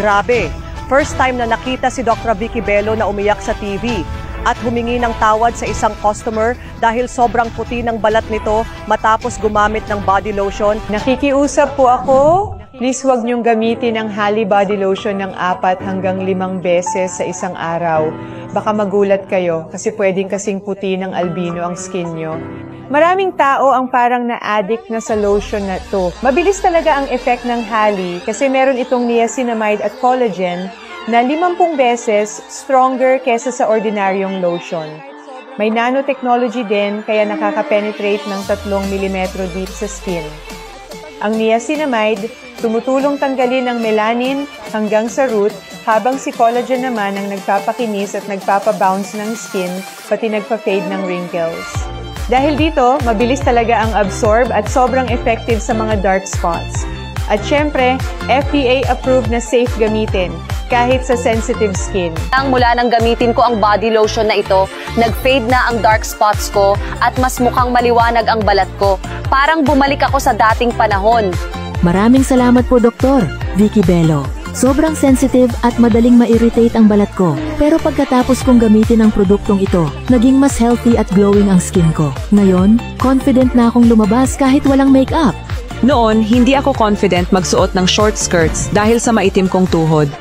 Grabe, first time na nakita si Dr. Vicky Bello na umiyak sa TV at humingi ng tawad sa isang customer dahil sobrang puti ng balat nito matapos gumamit ng body lotion. Nakikiusap po ako. Please huwag niyong gamitin ang Hali Body Lotion ng 4 hanggang 5 beses sa isang araw. Baka magulat kayo kasi pwedeng kasing puti ng albino ang skin niyo. Maraming tao ang parang na-addict na sa lotion na to. Mabilis talaga ang effect ng Hali kasi meron itong niacinamide at collagen na 50 beses stronger kesa sa ordinaryong lotion. May nanotechnology din kaya nakaka-penetrate ng 3 mm deep sa skin. Ang niacinamide, tumutulong tanggalin ang melanin hanggang sa root, habang si collagen naman ang nagpapakinis at nagpapabounce ng skin, pati nagpa-fade ng wrinkles. Dahil dito, mabilis talaga ang absorb at sobrang effective sa mga dark spots. At syempre, FDA-approved na safe gamitin, kahit sa sensitive skin. Mula nang gamitin ko ang body lotion na ito, nag-fade na ang dark spots ko at mas mukhang maliwanag ang balat ko. Parang bumalik ako sa dating panahon. Maraming salamat po, Dr. Vicky Bello. Sobrang sensitive at madaling ma-irritate ang balat ko. Pero pagkatapos kong gamitin ang produktong ito, naging mas healthy at glowing ang skin ko. Ngayon, confident na akong lumabas kahit walang makeup. Noon, hindi ako confident magsuot ng short skirts dahil sa maitim kong tuhod.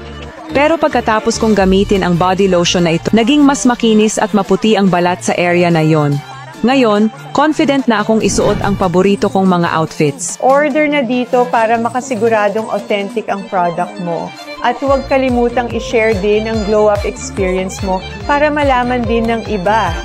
Pero pagkatapos kong gamitin ang body lotion na ito, naging mas makinis at maputi ang balat sa area na yon. Ngayon, confident na akong isuot ang paborito kong mga outfits. Order na dito para makasiguradong authentic ang product mo. At huwag kalimutang i-share din ang glow-up experience mo para malaman din ng iba